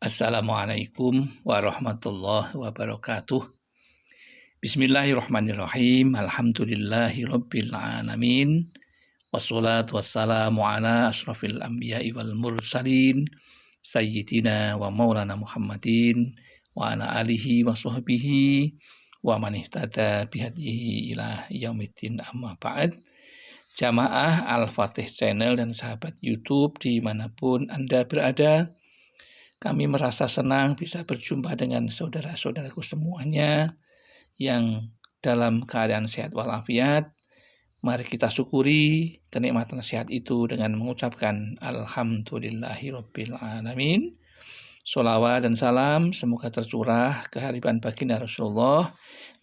Assalamualaikum warahmatullahi wabarakatuh. Bismillahirrahmanirrahim. Alhamdulillahirabbil alamin. Wassalatu wassalamu ala asyrafil anbiya'i wal mursalin sayyidina wa maulana Muhammadin wa ala alihi wa sahbihi wa man ihtada bihadihi ila yaumiddin, amma ba'd. Jamaah Al-Fatih Channel dan sahabat YouTube dimanapun Anda berada, kami merasa senang bisa berjumpa dengan saudara-saudaraku semuanya yang dalam keadaan sehat walafiat. Mari kita syukuri kenikmatan sehat itu dengan mengucapkan Alhamdulillahirabbil alamin. Sholawat dan salam semoga tercurah kehadiran baginda Rasulullah,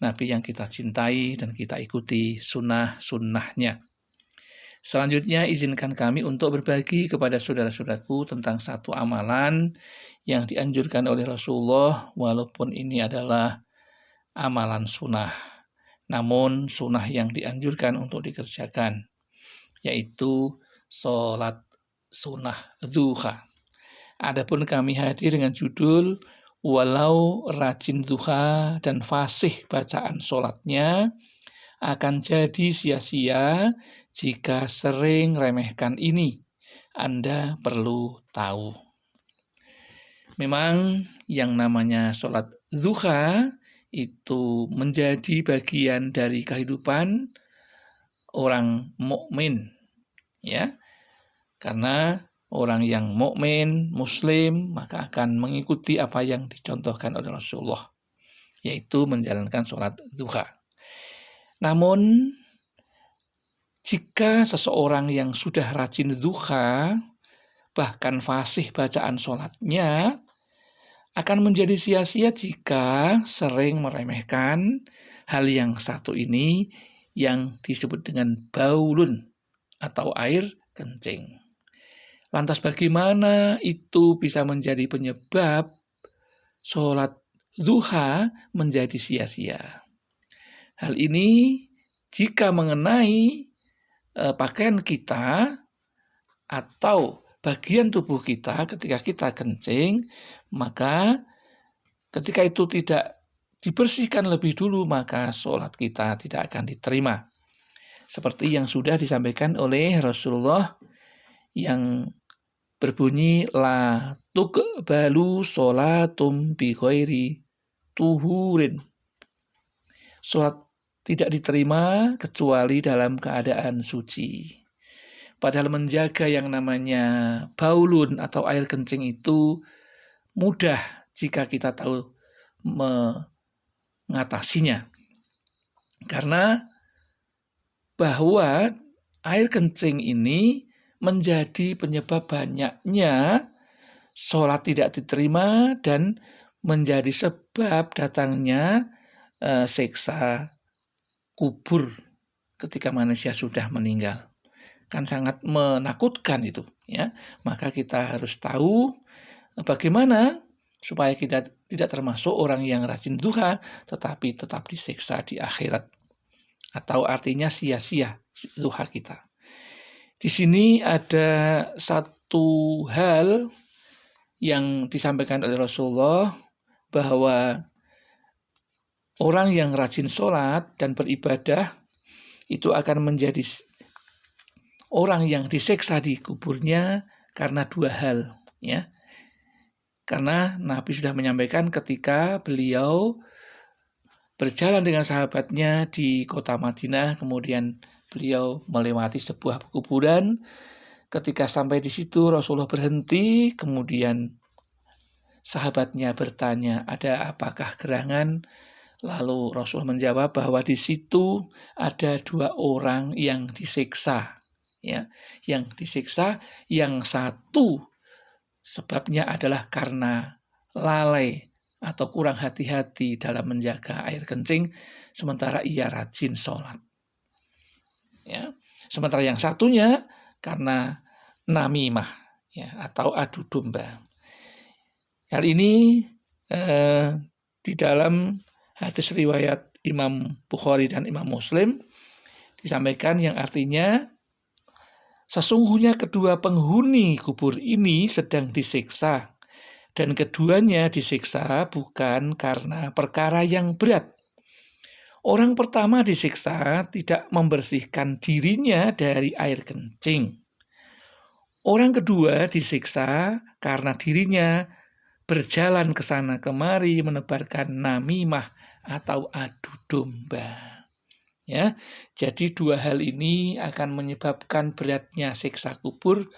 Nabi yang kita cintai dan kita ikuti sunnah-sunnahnya. Selanjutnya izinkan kami untuk berbagi kepada saudara-saudaraku tentang satu amalan yang dianjurkan oleh Rasulullah, walaupun ini adalah amalan sunnah, namun sunnah yang dianjurkan untuk dikerjakan, yaitu sholat sunnah duha. Adapun kami hadir dengan judul walau rajin duha dan fasih bacaan sholatnya, akan jadi sia-sia jika sering remehkan ini. Anda perlu tahu. Memang yang namanya sholat duha itu menjadi bagian dari kehidupan orang mukmin, ya. Karena orang yang mukmin, muslim, maka akan mengikuti apa yang dicontohkan oleh Rasulullah, yaitu menjalankan sholat duha. Namun, jika seseorang yang sudah rajin duha, bahkan fasih bacaan sholatnya, akan menjadi sia-sia jika sering meremehkan hal yang satu ini yang disebut dengan baulun atau air kencing. Lantas bagaimana itu bisa menjadi penyebab sholat duha menjadi sia-sia? Hal ini jika mengenai pakaian kita atau bagian tubuh kita ketika kita kencing, maka ketika itu tidak dibersihkan lebih dulu, maka sholat kita tidak akan diterima. Seperti yang sudah disampaikan oleh Rasulullah yang berbunyi la tuqbalu sholatum bi ghairi tuhurin. Sholat tidak diterima kecuali dalam keadaan suci. Padahal menjaga yang namanya baulun atau air kencing itu mudah jika kita tahu mengatasinya. Karena bahwa air kencing ini menjadi penyebab banyaknya sholat tidak diterima dan menjadi sebab datangnya siksa kubur ketika manusia sudah meninggal. Kan sangat menakutkan itu, ya. Maka kita harus tahu bagaimana supaya kita tidak termasuk orang yang rajin duha tetapi tetap disiksa di akhirat, atau artinya sia-sia duha kita. Di sini ada satu hal yang disampaikan oleh Rasulullah, bahwa orang yang rajin sholat dan beribadah itu akan menjadi orang yang disiksa di kuburnya karena dua hal, ya. Karena Nabi sudah menyampaikan ketika beliau berjalan dengan sahabatnya di kota Madinah, kemudian beliau melewati sebuah kuburan. Ketika sampai di situ Rasulullah berhenti, kemudian sahabatnya bertanya, ada apakah gerangan? Lalu Rasul menjawab bahwa di situ ada dua orang yang disiksa, ya, yang disiksa. Yang satu sebabnya adalah karena lalai atau kurang hati-hati dalam menjaga air kencing, sementara ia rajin sholat. Ya, sementara yang satunya karena namimah, ya, atau adu domba. Hal ini di dalam hadis riwayat Imam Bukhari dan Imam Muslim disampaikan yang artinya sesungguhnya kedua penghuni kubur ini sedang disiksa Dan keduanya disiksa bukan karena perkara yang berat. Orang pertama disiksa tidak membersihkan dirinya dari air kencing. Orang kedua disiksa karena dirinya berjalan ke sana kemari menebarkan namimah atau adu domba. Ya, jadi dua hal ini akan menyebabkan beratnya siksa kubur,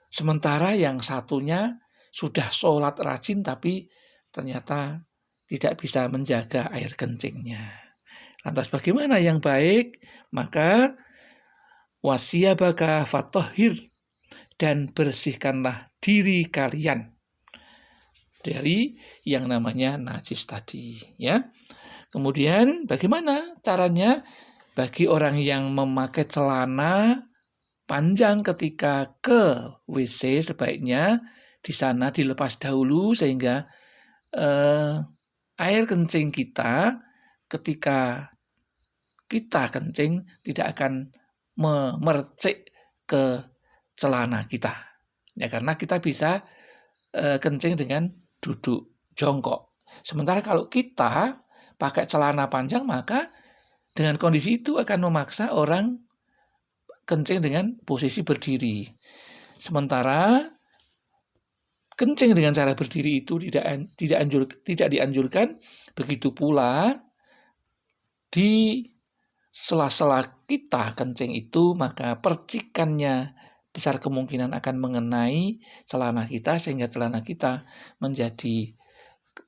sementara yang satunya sudah sholat rajin tapi ternyata tidak bisa menjaga air kencingnya. Lantas bagaimana yang baik? Maka wasiyabaka fatohir, dan bersihkanlah diri kalian dari yang namanya najis tadi, ya. Kemudian bagaimana caranya? Bagi orang yang memakai celana panjang ketika ke WC, sebaiknya di sana dilepas dahulu sehingga air kencing kita ketika kita kencing tidak akan memercik ke celana kita. Ya, karena kita bisa kencing dengan duduk jongkok. Sementara kalau kita pakai celana panjang, maka dengan kondisi itu akan memaksa orang kencing dengan posisi berdiri. Sementara kencing dengan cara berdiri itu tidak dianjurkan. Begitu pula di sela-sela kita kencing itu, maka percikannya besar kemungkinan akan mengenai celana kita sehingga celana kita menjadi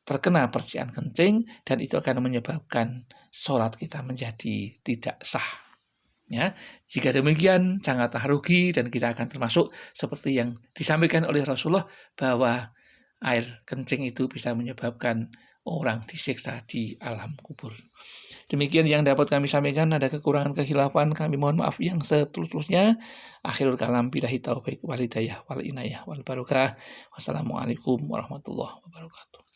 terkena percikan kencing, dan itu akan menyebabkan sholat kita menjadi tidak sah. Ya, jika demikian janganlah rugi, dan kita akan termasuk seperti yang disampaikan oleh Rasulullah bahwa air kencing itu bisa menyebabkan orang disiksa di alam kubur. Demikian yang dapat kami sampaikan. Ada kekurangan kekhilafan, kami mohon maaf yang setulus-tulusnya. Akhirul kalam, billahi taufik wal hidayah wal inayah wal barokah. Wassalamualaikum warahmatullahi wabarakatuh.